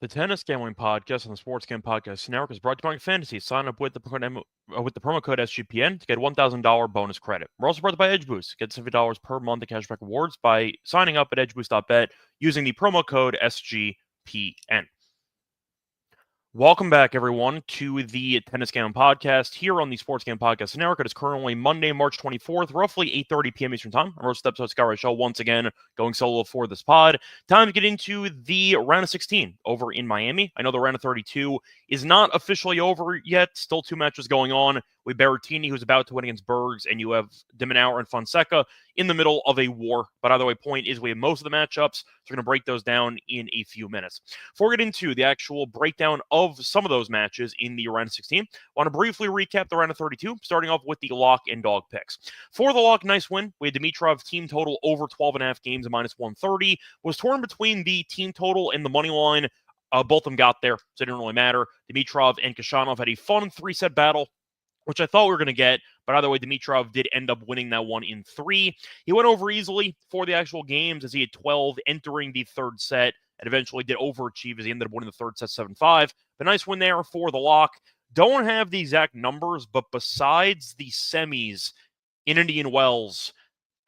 The Tennis Gambling Podcast and the Sports Gambling Podcast Network is brought to you by Fantasy. Sign up with the promo code SGPN to get $1,000 bonus credit. We're also brought to you by EdgeBoost. Get $70 per month in cashback rewards by signing up at edgeboost.bet using the promo code SGPN. Welcome back, everyone, to the Tennis Gambling Podcast here on the Sports Gambling Podcast Network. It is currently Monday, March 24th, roughly 8:30 p.m. Eastern Time. I'm host episode Scott Reichel once again going solo for this pod. Time to get into the round of 16 over in Miami. I know the round of 32 is not officially over yet. Still two matches going on. With Berrettini, who's about to win against Bergs, and you have de Minaur and Fonseca in the middle of a war. But either way, point is we have most of the matchups, so we're going to break those down in a few minutes. Before we get into the actual breakdown of some of those matches in the round of 16, I want to briefly recap the round of 32, starting off with the lock and dog picks. For the lock, nice win. We had Dimitrov team total over 12.5 games at minus 130. Was torn between the team total and the money line. Both of them got there, so it didn't really matter. Dimitrov and Kashanov had a fun three-set battle, which I thought we were going to get. But either way, Dimitrov did end up winning that one in 3. He went over easily for the actual games as he had 12 entering the third set and eventually did overachieve as he ended up winning the third set 7-5. But nice win there for the lock. Don't have the exact numbers, but besides the semis in Indian Wells,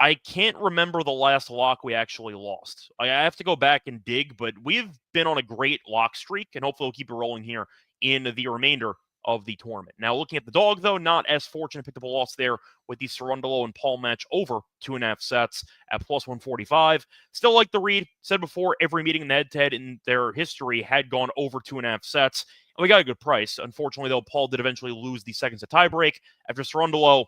I can't remember the last lock we actually lost. I have to go back and dig, but we've been on a great lock streak, and hopefully we'll keep it rolling here in the remainder of the tournament. Now, looking at the dog, though, not as fortunate. Picked up a loss there with the Cerundolo and Paul match over 2.5 sets at plus 145. Still like the read. Said before, every meeting in the head-to-head in their history had gone over 2.5 sets. And we got a good price. Unfortunately, though, Paul did eventually lose the second set tiebreak after Cerundolo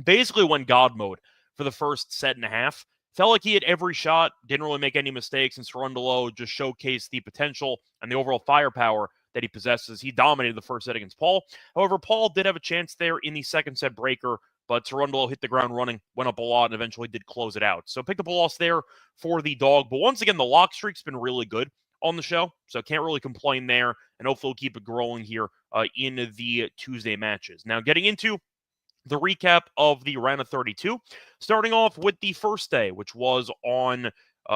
basically went God mode for the first set and a half. Felt like he had every shot, didn't really make any mistakes, and Cerundolo just showcased the potential and the overall firepower that he possesses. He dominated the first set against Paul. However, Paul did have a chance there in the second set breaker, but Cerundolo hit the ground running, went up a lot, and eventually did close it out. So picked up a loss there for the dog. But once again, the lock streak's been really good on the show, so can't really complain there, and hopefully we'll keep it growing here in the Tuesday matches. Now, getting into the recap of the round of 32, starting off with the first day, which was on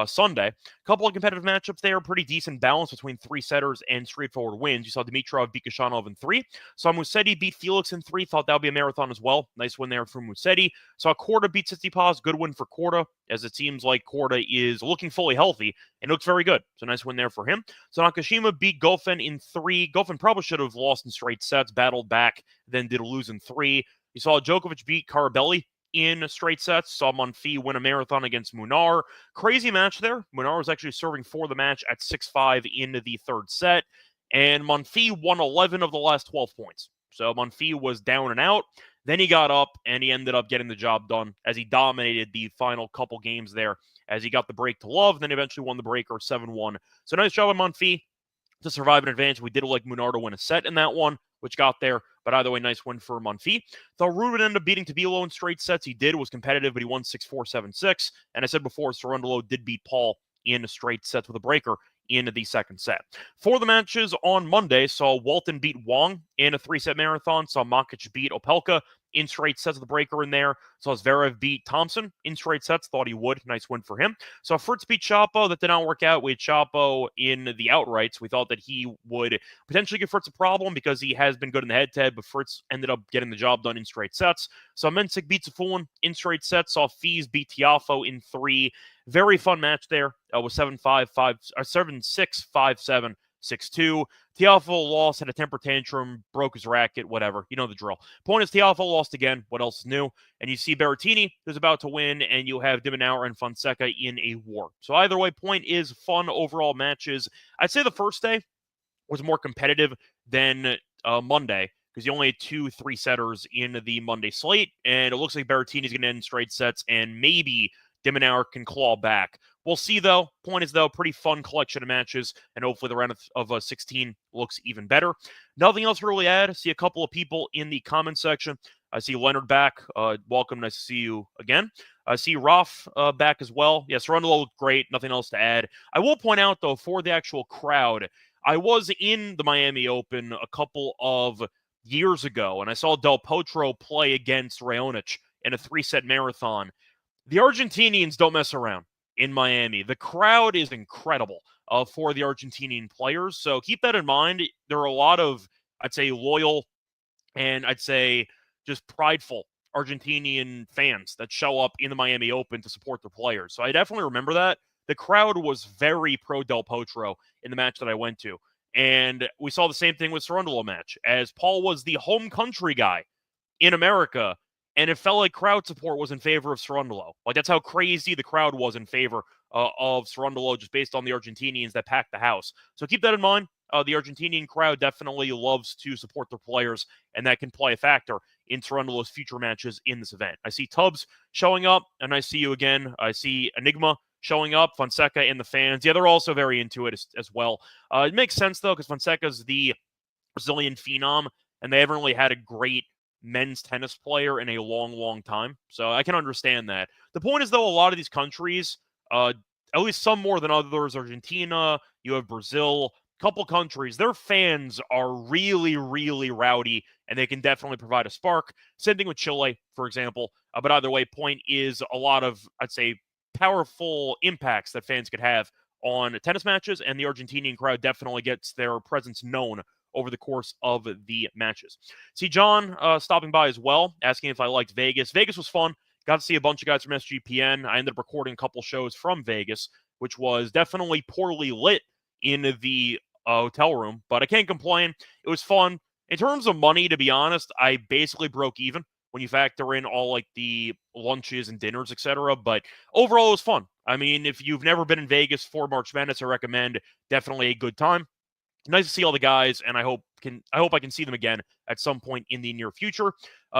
Sunday. A couple of competitive matchups there, pretty decent balance between three setters and straightforward wins. You saw Dimitrov beat Kashanov in 3. Saw Musetti beat Felix in 3. Thought that would be a marathon as well. Nice win there from Musetti. Saw Korda beat Tsitsipas. Good win for Korda, as it seems like Korda is looking fully healthy and looks very good. So nice win there for him. So Nakashima beat Goffin in 3. Goffin probably should have lost in straight sets, battled back, then did lose in 3. You saw Djokovic beat Carabelli in straight sets. Saw Monfils win a marathon against Munar. Crazy match there. Munar was actually serving for the match at 6-5 into the third set. And Monfils won 11 of the last 12 points. So Monfils was down and out. Then he got up, and he ended up getting the job done as he dominated the final couple games there as he got the break to love, then eventually won the breaker 7-1. So nice job on Monfils to survive an advantage. We did like Munar to win a set in that one, which got there. But either way, nice win for Monfils. Though Ruud would end up beating Tabilo in straight sets. He did, was competitive, but he won 6-4, 7-6. And I said before, Cerundolo did beat Paul in straight sets with a breaker in the second set. For the matches on Monday, saw Walton beat Wong in a 3-set marathon. Saw Makic beat Opelka in straight sets with the breaker in there. Saw Zverev beat Thompson in straight sets. Thought he would. Nice win for him. Saw Fritz beat Chapo. That did not work out. We had Chapo in the outrights. We thought that he would potentially give Fritz a problem because he has been good in the head-to-head, but Fritz ended up getting the job done in straight sets. Saw Mensik beat Safulin in straight sets. Saw Fies beat Tiafoe in 3. Very fun match there. With 7-5, 7-6, 5-7, 6-2. Tiafoe lost, had a temper tantrum, broke his racket, whatever. You know the drill. Point is, Tiafoe lost again. What else is new? And you see Berrettini, who's about to win, and you have de Minaur and Fonseca in a war. So either way, point is fun overall matches. I'd say the first day was more competitive than Monday, because you only had 2 3-setters in the Monday slate, and it looks like Berrettini's going to end in straight sets, and maybe de Minaur can claw back. We'll see, though. Point is, though, pretty fun collection of matches, and hopefully the round of 16 looks even better. Nothing else to really add. I see a couple of people in the comment section. I see Leonard back. Welcome. Nice to see you again. I see Ralph back as well. Yes, Cerundolo looked great. Nothing else to add. I will point out, though, for the actual crowd, I was in the Miami Open a couple of years ago, and I saw Del Potro play against Raonic in a 3-set marathon. The Argentinians don't mess around in Miami. The crowd is incredible. for the Argentinian players. So keep that in mind. There are a lot of, I'd say, loyal and I'd say just prideful Argentinian fans that show up in the Miami Open to support their players. So I definitely remember that. The crowd was very pro Del Potro in the match that I went to. And we saw the same thing with Cerundolo match, as Paul was the home country guy in America, and it felt like crowd support was in favor of Cerundolo. Like, that's how crazy the crowd was in favor of Cerundolo, just based on the Argentinians that packed the house. So keep that in mind. The Argentinian crowd definitely loves to support their players, and that can play a factor in Cerundolo's future matches in this event. I see Tubbs showing up, and I see you again. I see Enigma showing up, Fonseca and the fans. Yeah, they're also very into it as well. It makes sense, though, because Fonseca's the Brazilian phenom, and they haven't really had a great men's tennis player in a long, long time. So I can understand that. The point is, though, a lot of these countries, at least some more than others, Argentina, you have Brazil, couple countries, their fans are really, really rowdy, and they can definitely provide a spark. Same thing with Chile, for example. But either way, point is a lot of, I'd say, powerful impacts that fans could have on tennis matches, and the Argentinian crowd definitely gets their presence known over the course of the matches. See John stopping by as well, asking if I liked Vegas. Vegas was fun. Got to see a bunch of guys from SGPN. I ended up recording a couple shows from Vegas, which was definitely poorly lit in the hotel room, but I can't complain. It was fun. In terms of money, to be honest, I basically broke even when you factor in all like the lunches and dinners, etc. But overall, it was fun. I mean, if you've never been in Vegas for March Madness, I recommend definitely a good time. Nice to see all the guys, and I hope I can see them again at some point in the near future.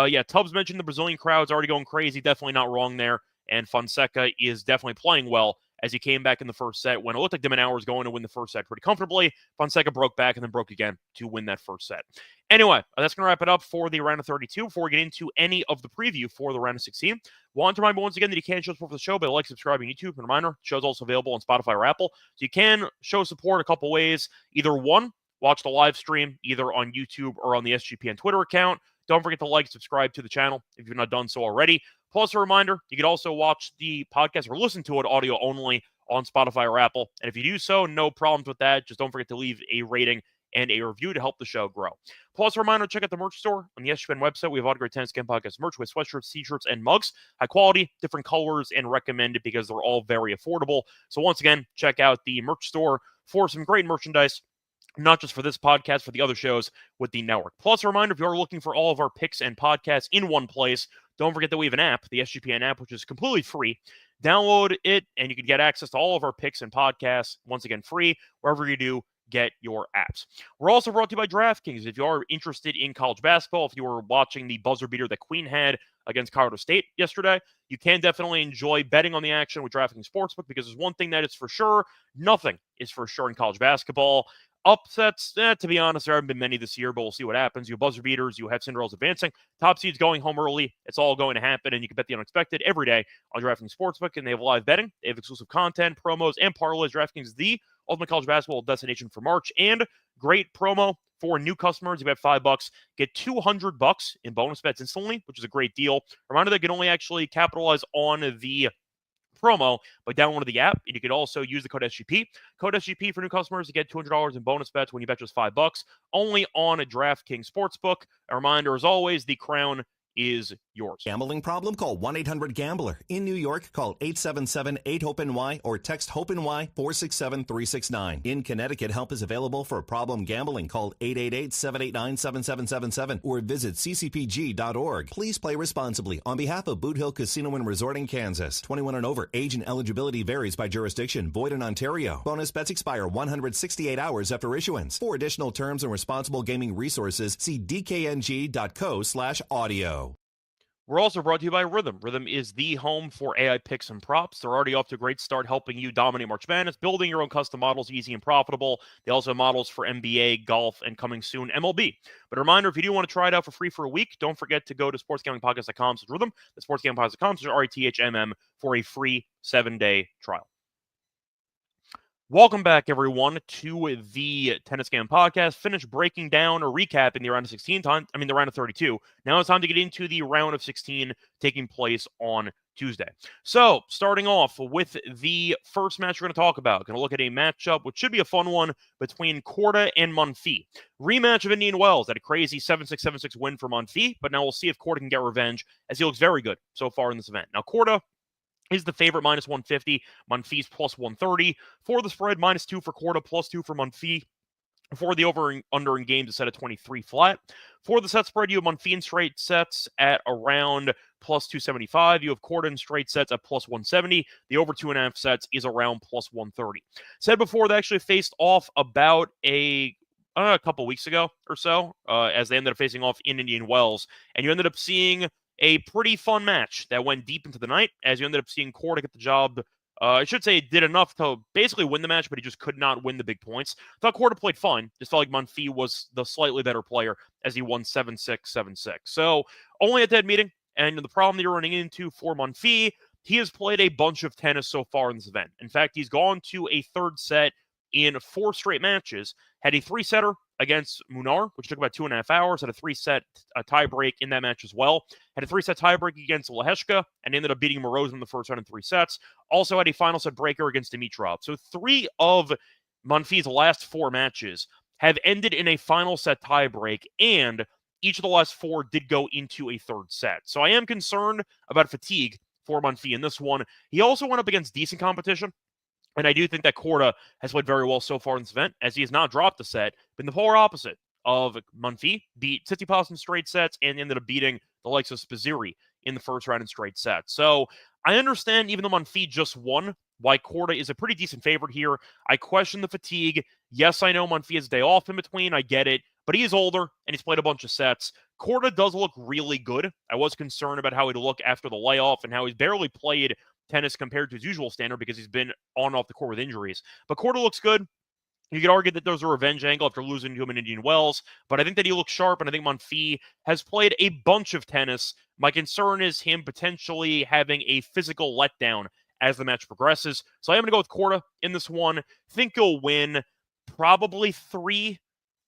Yeah, Tubbs mentioned the Brazilian crowd's already going crazy. Definitely not wrong there. And Fonseca is definitely playing well as he came back in the first set when it looked like de Minaur was going to win the first set pretty comfortably. Fonseca broke back and then broke again to win that first set. Anyway, that's going to wrap it up for the round of 32. Before we get into any of the preview for the round of 16, want to remind you once again that you can show support for the show by like, subscribing on YouTube. And reminder, the show's also available on Spotify or Apple. So you can show support a couple ways. Either one, watch the live stream either on YouTube or on the SGPN Twitter account. Don't forget to like and subscribe to the channel if you've not done so already. Plus, a reminder, you can also watch the podcast or listen to it audio only on Spotify or Apple. And if you do so, no problems with that. Just don't forget to leave a rating and a review to help the show grow. Plus, a reminder, check out the merch store on the SGPN website. We have autographed Tennis Game Podcast merch with sweatshirts, t-shirts, and mugs. High quality, different colors, and recommended because they're all very affordable. So once again, check out the merch store for some great merchandise, not just for this podcast, for the other shows with the network. Plus, a reminder, if you're looking for all of our picks and podcasts in one place, don't forget that we have an app, the SGPN app, which is completely free. Download it, and you can get access to all of our picks and podcasts, once again, free, wherever you do get your apps. We're also brought to you by DraftKings. If you are interested in college basketball, if you were watching the buzzer beater that Queen had against Colorado State yesterday, you can definitely enjoy betting on the action with DraftKings Sportsbook, because there's one thing that is for sure: nothing is for sure in college basketball. Upsets, to be honest, there haven't been many this year, but we'll see what happens. You have buzzer beaters, you have Cinderellas advancing, top seeds going home early. It's all going to happen, and you can bet the unexpected every day on DraftKings Sportsbook, and they have live betting. They have exclusive content, promos, and parlays. DraftKings is the ultimate college basketball destination for March, and great promo for new customers. You bet $5, get $200 in bonus bets instantly, which is a great deal. Reminder, they can only actually capitalize on the promo by downloading the app, and you can also use the code SGP. Code SGP for new customers to get $200 in bonus bets when you bet just $5, only on a DraftKings Sportsbook. A reminder, as always, the crown is yours. Gambling problem? Call 1-800-GAMBLER. In New York, call 877-8-HOPE-NY or text HOPE-NY 467-369. In Connecticut, help is available for problem gambling. Call 888-789-7777 or visit ccpg.org. Please play responsibly. On behalf of Boot Hill Casino and Resort in Kansas, 21 and over. Age and eligibility varies by jurisdiction. Void in Ontario. Bonus bets expire 168 hours after issuance. For additional terms and responsible gaming resources, see dkng.co/audio. We're also brought to you by Rhythm. Rhythm is the home for AI picks and props. They're already off to a great start helping you dominate March Madness, building your own custom models easy and profitable. They also have models for NBA, golf, and coming soon, MLB. But a reminder, if you do want to try it out for free for a week, don't forget to go to sportsgamblingpodcast.com/rhythm, the sportsgamblingpodcast.com/RETHMM for a free 7-day trial. Welcome back, everyone, to the Tennis Game Podcast. Finished breaking down or recapping the round of 16 the round of 32. Now it's time to get into the round of 16 taking place on Tuesday. So, starting off with the first match we're going to talk about. Going to look at a matchup, which should be a fun one, between Korda and Monfils. Rematch of Indian Wells. Had a crazy 7-6, 7-6 win for Monfils, but now we'll see if Korda can get revenge, as he looks very good so far in this event. Now, Korda is the favorite, minus 150. Monfils plus 130. For the spread, minus 2 for Korda, plus 2 for Monfils. For the over-under in games, it's set at 23 flat. For the set spread, you have Monfils in straight sets at around plus 275. You have Korda in straight sets at plus 170. The over 2.5 sets is around plus 130. Said before, they actually faced off about a couple weeks ago or so, as they ended up facing off in Indian Wells. And you ended up seeing a pretty fun match that went deep into the night, as you ended up seeing Korda get the job. I should say did enough to basically win the match, but he just could not win the big points. Thought Korda played fine. Just felt like Monfils was the slightly better player, as he won 7-6, 7-6. So only a dead meeting. And the problem that you're running into for Monfils, he has played a bunch of tennis so far in this event. In fact, he's gone to a third set in 4 straight matches. Had a 3-setter against Munar, which took about 2.5 hours. Had a 3-set tiebreak in that match as well. Had a 3-set tiebreak against Leheshka and ended up beating Morozov in the first round in 3 sets. Also had a final set breaker against Dimitrov. So 3 of Monfils' last 4 matches have ended in a final set tiebreak, and each of the last 4 did go into a third set. So I am concerned about fatigue for Monfils in this one. He also went up against decent competition. And I do think that Korda has played very well so far in this event, as he has not dropped a set, been the polar opposite of Monfils, beat Tsitsipas in straight sets, and ended up beating the likes of Spizzirri in the first round in straight sets. So I understand, even though Monfils just won, why Korda is a pretty decent favorite here. I question the fatigue. Yes, I know Monfils has a day off in between. I get it. But he is older, and he's played a bunch of sets. Korda does look really good. I was concerned about how he'd look after the layoff and how he's barely played tennis compared to his usual standard because he's been on and off the court with injuries. But Korda looks good. You could argue that there's a revenge angle after losing to him in Indian Wells, but I think that he looks sharp, and I think Monfils has played a bunch of tennis. My concern is him potentially having a physical letdown as the match progresses. So I am going to go with Korda in this one. Think he'll win probably 3.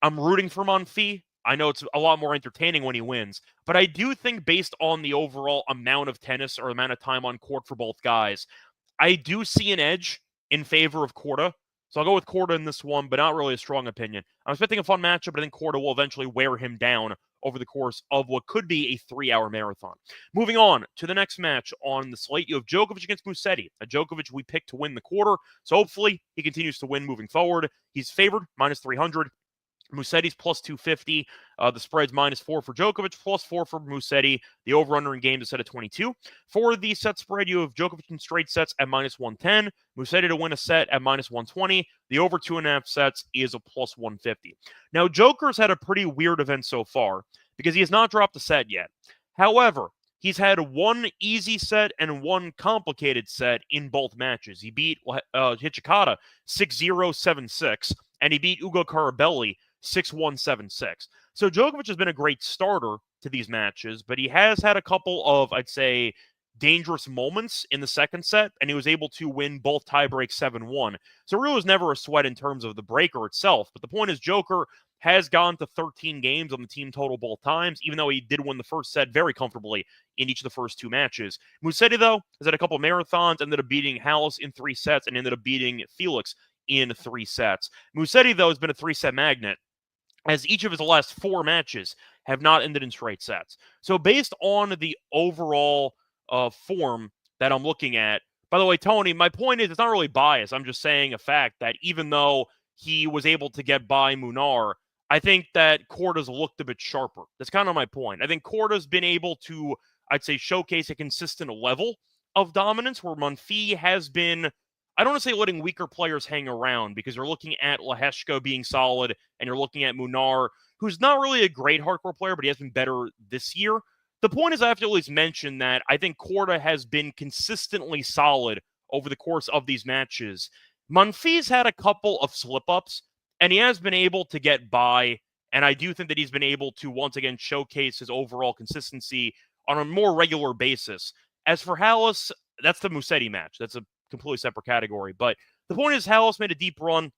I'm rooting for Monfils. I know it's a lot more entertaining when he wins, but I do think based on the overall amount of tennis or amount of time on court for both guys, I do see an edge in favor of Korda. So I'll go with Korda in this one, but not really a strong opinion. I'm expecting a fun matchup, but I think Korda will eventually wear him down over the course of what could be a 3-hour marathon. Moving on to the next match on the slate, you have Djokovic against Musetti. A Djokovic we picked to win the quarter, so hopefully he continues to win moving forward. He's favored, minus 300. Musetti's plus 250. The spread's minus 4 for Djokovic, plus 4 for Musetti. The over-under in games is set at 22. For the set spread, you have Djokovic in straight sets at minus 110. Musetti to win a set at minus 120. The over 2.5 sets is a plus 150. Now, Joker's had a pretty weird event so far because he has not dropped a set yet. However, he's had 1 easy set and 1 complicated set in both matches. He beat Hijikata 6-0, 7-6, and he beat Ugo Carabelli 6-1, 7-6. So Djokovic has been a great starter to these matches, but he has had a couple of, I'd say, dangerous moments in the second set, and he was able to win both tiebreaks 7-1. So it really was never a sweat in terms of the breaker itself. But the point is, Joker has gone to 13 games on the team total both times, even though he did win the first set very comfortably in each of the first 2 matches. Musetti, though, has had a couple of marathons, ended up beating Hallis in 3 sets, and ended up beating Felix in 3 sets. Musetti, though, has been a 3-set magnet, as each of his last 4 matches have not ended in straight sets. So based on the overall form that I'm looking at, by the way, Tony, my point is it's not really biased. I'm just saying a fact that even though he was able to get by Munar, I think that Korda's looked a bit sharper. That's kind of my point. I think Korda's been able to, I'd say, showcase a consistent level of dominance where Monfils has been, I don't want to say letting weaker players hang around, because you're looking at Leheshka being solid, and you're looking at Munar, who's not really a great hardcore player, but he has been better this year. The point is, I have to at least mention that I think Korda has been consistently solid over the course of these matches. Monfils had a couple of slip-ups, and he has been able to get by, and I do think that he's been able to once again showcase his overall consistency on a more regular basis. As for Hallis, that's the Musetti match. That's a completely separate category. But The point is, Hallis made a deep run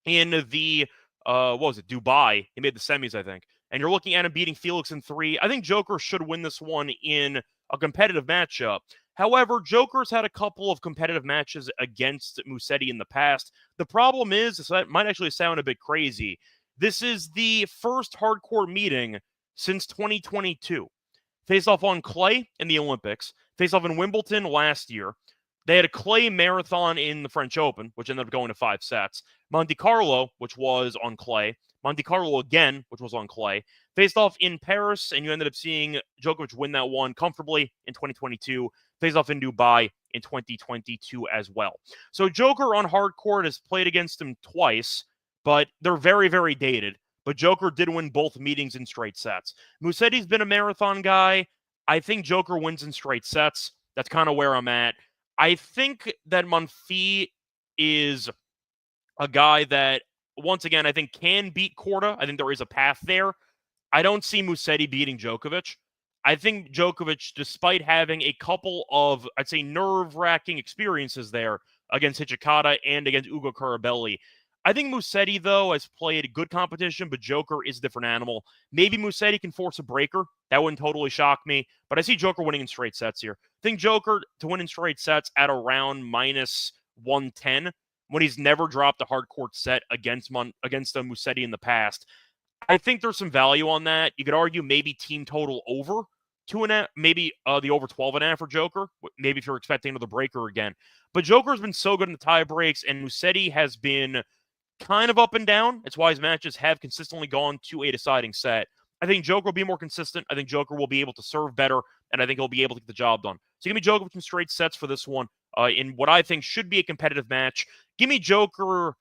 in the, Dubai. He made the semis, I think. And you're looking at him beating Felix in 3. I think Joker should win this one in a competitive matchup. However, Joker's had a couple of competitive matches against Musetti in the past. The problem is, so that might actually sound a bit crazy, this is the first hardcore meeting since 2022. Faced off on clay in the Olympics, faced off in Wimbledon last year. They had a clay marathon in the French Open, which ended up going to 5 sets. Monte Carlo, which was on clay. Monte Carlo again, which was on clay. Faced off in Paris, and you ended up seeing Djokovic win that one comfortably in 2022. Faced off in Dubai in 2022 as well. So Joker on hard court has played against him twice, but they're very, very dated. But Joker did win both meetings in straight sets. Musetti's been a marathon guy. I think Joker wins in straight sets. That's kind of where I'm at. I think that Monfils is a guy that, once again, I think can beat Korda. I think there is a path there. I don't see Musetti beating Djokovic. I think Djokovic, despite having a couple of, I'd say, nerve-wracking experiences there against Hijikata and against Ugo Carabelli, I think Musetti, though, has played good competition, but Joker is a different animal. Maybe Musetti can force a breaker. That wouldn't totally shock me. But I see Joker winning in straight sets here. I think Joker to win in straight sets at around minus 110 when he's never dropped a hard court set against Musetti in the past. I think there's some value on that. You could argue maybe team total over 2.5, maybe the over 12.5 for Joker. Maybe if you're expecting another breaker again. But Joker's been so good in the tie breaks, and Musetti has been kind of up and down. It's why his matches have consistently gone to a deciding set. I think Joker will be more consistent. I think Joker will be able to serve better, and I think he'll be able to get the job done. So give me Joker with some straight sets for this one in what I think should be a competitive match. Give me Joker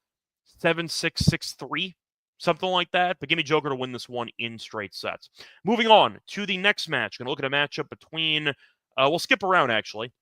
7-6, 6-3, something like that. But give me Joker to win this one in straight sets. Moving on to the next match. Going to look at a matchup between, we'll skip around actually.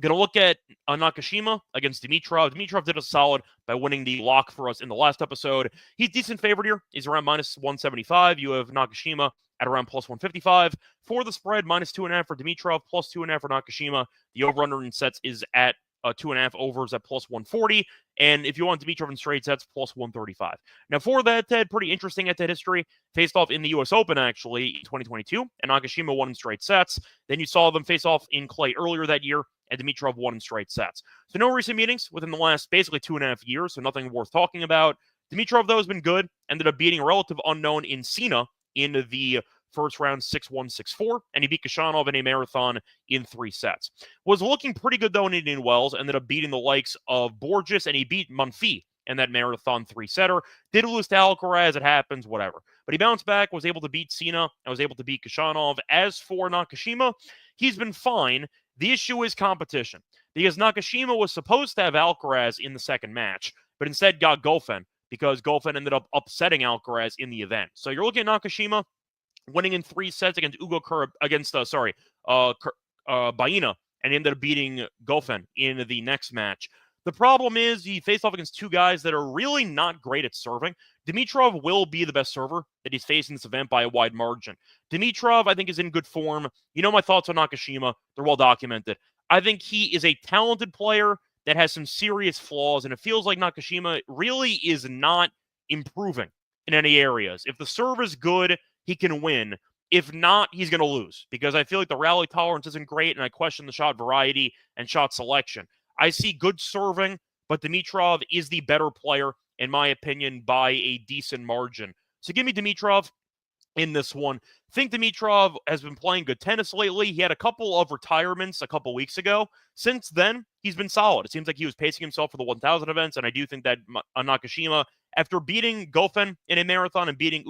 Going to look at Nakashima against Dimitrov. Dimitrov did a solid by winning the lock for us in the last episode. He's decent favorite here. He's around minus 175. You have Nakashima at around plus 155. For the spread, minus 2.5 for Dimitrov, plus 2.5 for Nakashima. The over-under in sets is at 2.5 overs at plus 140. And if you want Dimitrov in straight sets, plus 135. Now, for that, Ted, pretty interesting at that history. Faced off in the U.S. Open, actually, in 2022. And Nakashima won in straight sets. Then you saw them face off in clay earlier that year. And Dimitrov won in straight sets. So no recent meetings within the last basically 2.5 years, so nothing worth talking about. Dimitrov, though, has been good. Ended up beating a relative unknown in Cena in the first round 6-1, 6-4, and he beat Kashanov in a marathon in 3 sets. Was looking pretty good, though, in Indian Wells. Ended up beating the likes of Borges, and he beat Monfils in that marathon 3-setter. Did lose to Alcaraz. It happens, whatever. But he bounced back, was able to beat Cena, and was able to beat Kashanov. As for Nakashima, he's been fine. The issue is competition, because Nakashima was supposed to have Alcaraz in the second match, but instead got Goffin, because Goffin ended up upsetting Alcaraz in the event. So you're looking at Nakashima winning in 3 sets against Baena, and ended up beating Goffin in the next match. The problem is he faced off against 2 guys that are really not great at serving. Dimitrov will be the best server that he's facing this event by a wide margin. Dimitrov, I think, is in good form. You know my thoughts on Nakashima. They're well documented. I think he is a talented player that has some serious flaws, and it feels like Nakashima really is not improving in any areas. If the serve is good, he can win. If not, he's going to lose, because I feel like the rally tolerance isn't great, and I question the shot variety and shot selection. I see good serving, but Dimitrov is the better player, in my opinion, by a decent margin. So give me Dimitrov in this one. I think Dimitrov has been playing good tennis lately. He had a couple of retirements a couple weeks ago. Since then, he's been solid. It seems like he was pacing himself for the 1,000 events, and I do think that Nakashima, after beating Goffin in a marathon and beating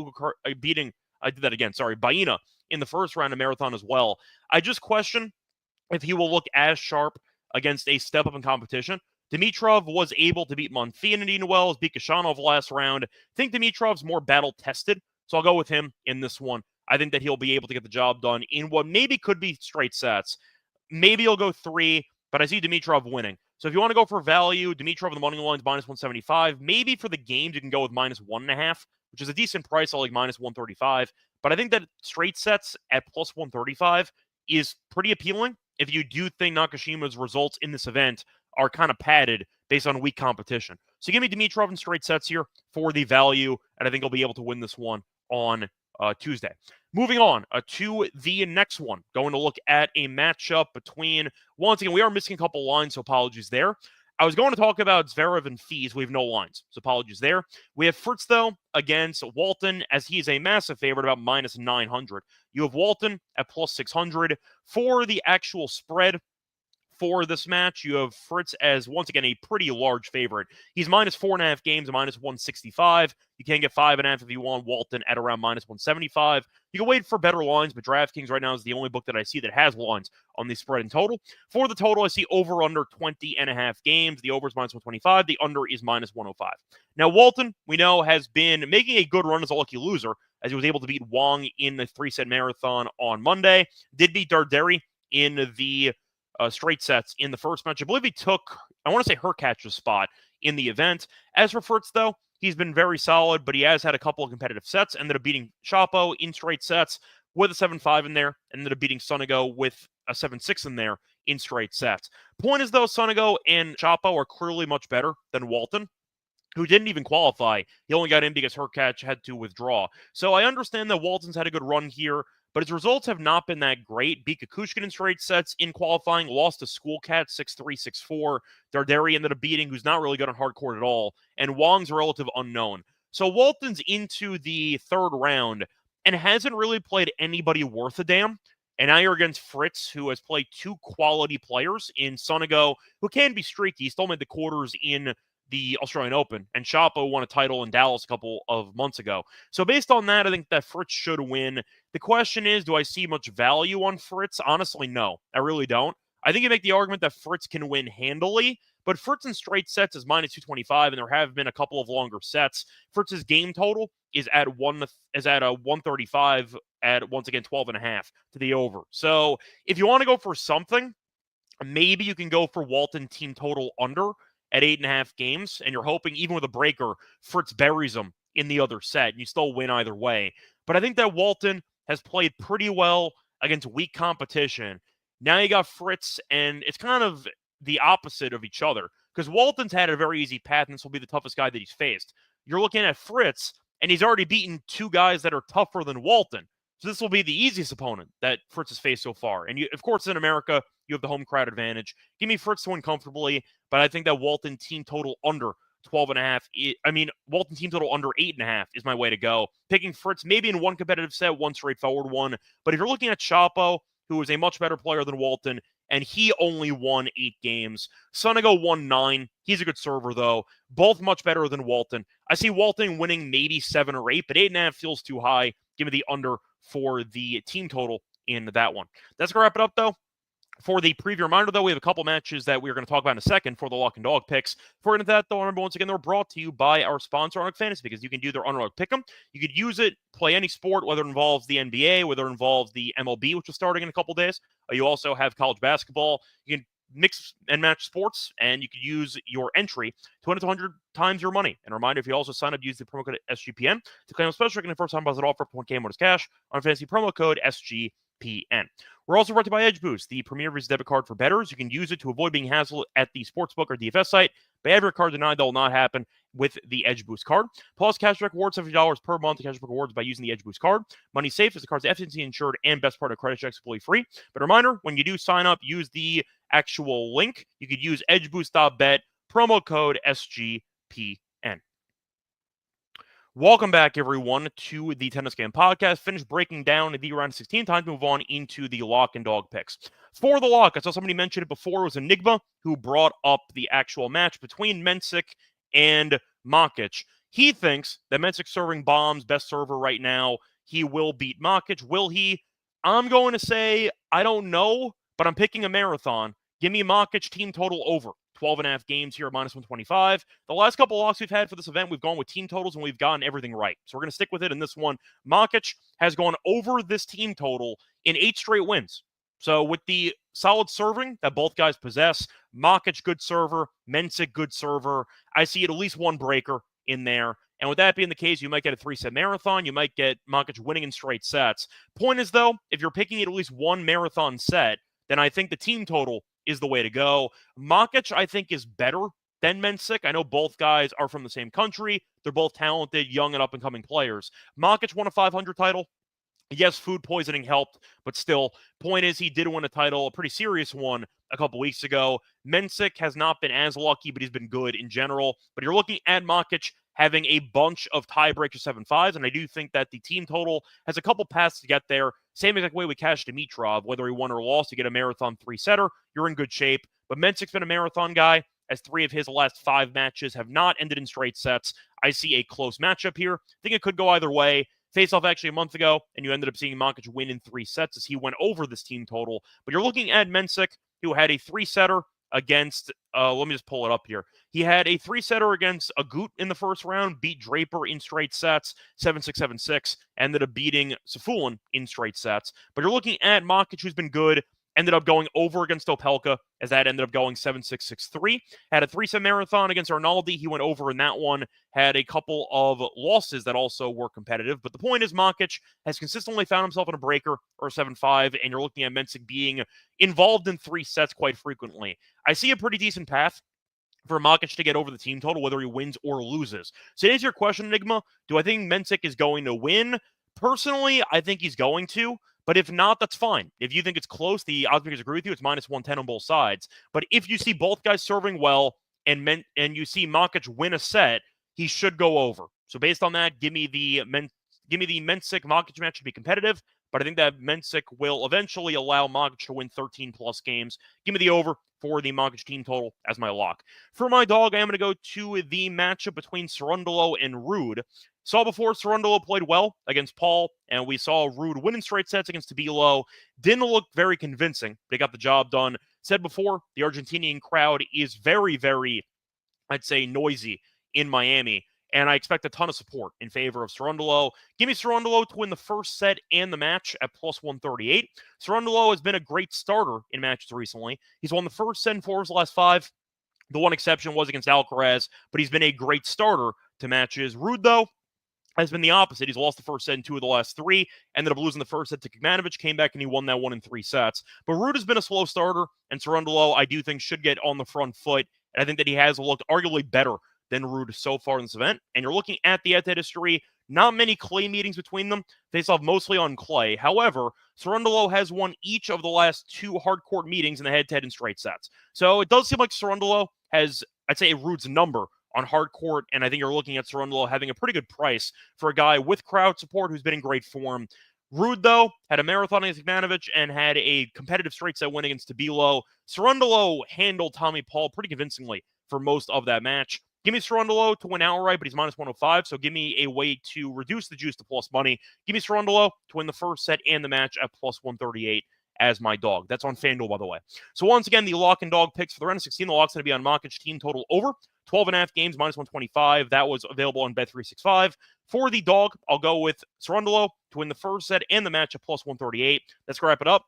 Baena in the first round of marathon as well, I just question if he will look as sharp against a step up in competition. Dimitrov was able to beat Monfils in Indian Wells, beat Kashanov last round. I think Dimitrov's more battle tested, so I'll go with him in this one. I think that he'll be able to get the job done in what maybe could be straight sets. Maybe he'll go 3, but I see Dimitrov winning. So if you want to go for value, Dimitrov on the money line is minus 175. Maybe for the games, you can go with minus 1.5, which is a decent price. I like minus 135. But I think that straight sets at plus 135 is pretty appealing if you do think Nakashima's results in this event are kind of padded based on weak competition. So give me Dimitrov in straight sets here for the value, and I think he'll be able to win this one on Tuesday. Moving on to the next one. Going to look at a matchup between, once again, we are missing a couple lines, so apologies there. I was going to talk about Zverev and Fees. We have no lines, so apologies there. We have Fritz, though, against Walton, as he is a massive favorite, about minus 900. You have Walton at plus 600. For the actual spread for this match, you have Fritz as, once again, a pretty large favorite. He's minus 4.5 games, minus 165. You can get 5.5 if you want Walton at around minus 175. You can wait for better lines, but DraftKings right now is the only book that I see that has lines on the spread in total. For the total, I see over under 20.5 games. The over is minus 125. The under is minus 105. Now, Walton, we know, has been making a good run as a lucky loser, as he was able to beat Wang in the 3-set marathon on Monday. Did beat Darderi in the straight sets in the first match. I believe he took, I want to say, Hurkacz's spot in the event. As for Fritz, though, he's been very solid, but he has had a couple of competitive sets. Ended up beating Shapo in straight sets with a 7-5 in there. Ended up beating Sonego with a 7-6 in there in straight sets. Point is, though, Sonego and Shapo are clearly much better than Walton, who didn't even qualify. He only got in because Hurkacz had to withdraw. So I understand that Walton's had a good run here, but his results have not been that great. Beat Kukushkin in straight sets in qualifying, lost to Schoolcat 6-3, 6-4. Darderi ended up beating, who's not really good on hard court at all, and Wang's a relative unknown. So Walton's into the third round and hasn't really played anybody worth a damn. And now you're against Fritz, who has played two quality players in Sonego, who can be streaky. He still made the quarters in the Australian Open, and Shapo won a title in Dallas a couple of months ago. So based on that, I think that Fritz should win. The question is, do I see much value on Fritz? Honestly, no, I really don't. I think you make the argument that Fritz can win handily, but Fritz in straight sets is minus 225, and there have been a couple of longer sets. Fritz's game total is at 135 at, once again, 12.5 to the over. So if you want to go for something, maybe you can go for Walton team total under at 8.5 games, and you're hoping, even with a breaker, Fritz buries him in the other set, and you still win either way. But I think that Walton has played pretty well against weak competition. Now you got Fritz, and it's kind of the opposite of each other, because Walton's had a very easy path, and this will be the toughest guy that he's faced. You're looking at Fritz, and he's already beaten two guys that are tougher than Walton. So this will be the easiest opponent that Fritz has faced so far. And, of course, in America, you have the home crowd advantage. Give me Fritz to win comfortably, but I think that Walton team total under 12.5. Walton team total under 8.5 is my way to go. Picking Fritz maybe in one competitive set, one straightforward one. But if you're looking at Shapo, who is a much better player than Walton, and he only won 8 games. Sonego won 9. He's a good server, though. Both much better than Walton. I see Walton winning maybe 7 or 8, but 8.5 feels too high. Give me the under for the team total in that one. That's going to wrap it up, though. For the preview reminder, though, we have a couple matches that we're going to talk about in a second for the Lock and Dog picks. Before we get into that, though, remember, once again, they're brought to you by our sponsor, Underdog Fantasy, because you can do their Underdog Pick'em. You could use it, play any sport, whether it involves the NBA, whether it involves the MLB, which is starting in a couple days. You also have college basketball. You can mix and match sports, and you could use your entry to win it to 100 times your money. And a reminder, if you also sign up, use the promo code SGPN to claim a special recognition first time deposit offer up to 1K bonus cash on fantasy promo code SGPN. We're also brought to you by EdgeBoost, the premier Visa debit card for bettors. You can use it to avoid being hassled at the sportsbook or DFS site. But have your card denied, that will not happen with the EdgeBoost card. Plus, cashback rewards, $70 per month. Cashback rewards by using the EdgeBoost card. Money safe as the card's FCC insured and best part of credit checks fully free. But a reminder, when you do sign up, use the actual link. You could use edgeboost.bet, promo code SGPN. Welcome back, everyone, to the Tennis Game Podcast. Finished breaking down the round of 16. Time to move on into the Lock and Dog picks. For the lock, I saw somebody mention it before. It was Enigma who brought up the actual match between Mensik and Makic. He thinks that Mensik serving bombs, best server right now. He will beat Makic. Will he? I'm going to say I don't know, but I'm picking a marathon. Give me Makic team total over 12.5 games here at minus 125. The last couple of locks we've had for this event, we've gone with team totals and we've gotten everything right. So we're going to stick with it in this one. Makic has gone over this team total in 8 straight wins. So with the solid serving that both guys possess, Makic good server, Mensik good server, I see at least one breaker in there. And with that being the case, you might get a 3-set marathon. You might get Makic winning in straight sets. Point is, though, if you're picking at least one marathon set, then I think the team total is the way to go. Makic, I think, is better than Mensik. I know both guys are from the same country. They're both talented, young, and up-and-coming players. Makic won a 500 title. Yes, food poisoning helped, but still, point is he did win a title, a pretty serious one, a couple weeks ago. Mensik has not been as lucky, but he's been good in general. But you're looking at Makic having a bunch of tiebreaker 7-5s, and I do think that the team total has a couple paths to get there. Same exact way with Cash Dimitrov, whether he won or lost, you get a marathon 3-setter, you're in good shape. But Mensik's been a marathon guy, as 3 of his last 5 matches have not ended in straight sets. I see a close matchup here. I think it could go either way. Face-off actually a month ago, and you ended up seeing Makic win in 3 sets as he went over this team total. But you're looking at Mensik, who had a 3-setter against, let me just pull it up here. He had a 3-setter against Agut in the first round, beat Draper in straight sets, 7-6, 7-6, ended up beating Safulin in straight sets. But you're looking at Makic, who's been good, ended up going over against Opelka, as that ended up going 7-6, 6-3. Had a 3-set marathon against Arnaldi. He went over in that one. Had a couple of losses that also were competitive. But the point is, Makic has consistently found himself in a breaker or a 7-5, and you're looking at Mensik being involved in 3 sets quite frequently. I see a pretty decent path for Makic to get over the team total, whether he wins or loses. So to answer your question, Enigma, do I think Mensik is going to win? Personally, I think he's going to. But if not, that's fine. If you think it's close, the odds makers agree with you. It's -110 on both sides. But if you see both guys serving well and you see Makic win a set, he should go over. So based on that, give me the Mensik Makic match to be competitive. But I think that Mensik will eventually allow Makic to win 13+ games. Give me the over for the Makic team total as my lock. For my dog, I am going to go to the matchup between Cerundolo and Ruud. Saw before, Cerundolo played well against Paul, and we saw Ruud win in straight sets against Tabilo. Didn't look very convincing, but he got the job done. Said before, the Argentinian crowd is very, very, I'd say, noisy in Miami, and I expect a ton of support in favor of Cerundolo. Give me Cerundolo to win the first set and the match at +138. Cerundolo has been a great starter in matches recently. He's won the first set and 4 of his last 5. The one exception was against Alcaraz, but he's been a great starter to matches. Ruud, though, has been the opposite. He's lost the first set in 2 of the last 3, ended up losing the first set to Kecmanovic, came back and he won that one in 3 sets. But Ruud has been a slow starter, and Cerundolo, I do think, should get on the front foot. And I think that he has looked arguably better than Ruud so far in this event. And you're looking at the head-to-head history, not many clay meetings between them. Face off mostly on clay. However, Cerundolo has won each of the last 2 hard-court meetings in the head-to-head in straight sets. So it does seem like Cerundolo has, I'd say, Ruud's number on hard court, and I think you're looking at Cerundolo having a pretty good price for a guy with crowd support who's been in great form. Ruud, though, had a marathon against Kecmanovic and had a competitive straight set win against Tabilo. Cerundolo handled Tommy Paul pretty convincingly for most of that match. Give me Cerundolo to win outright, but he's -105, so give me a way to reduce the juice to plus money. Give me Cerundolo to win the first set and the match at +138 as my dog. That's on FanDuel, by the way. So once again, the lock and dog picks for the round of 16. The lock's going to be on Makic team total over 12.5 games, -125. That was available on Bet365. For the dog, I'll go with Cerundolo to win the first set and the match at +138. Let's wrap it up.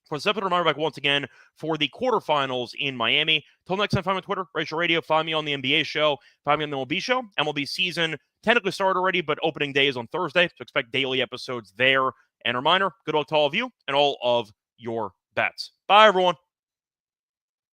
For the separate reminder back once again for the quarterfinals in Miami. Till next time, find me on Twitter, Reichel Radio. Find me on the NBA show. Find me on the MLB show. MLB season technically started already, but opening day is on Thursday, so expect daily episodes there. And a reminder, good luck to all of you and all of your bets. Bye, everyone.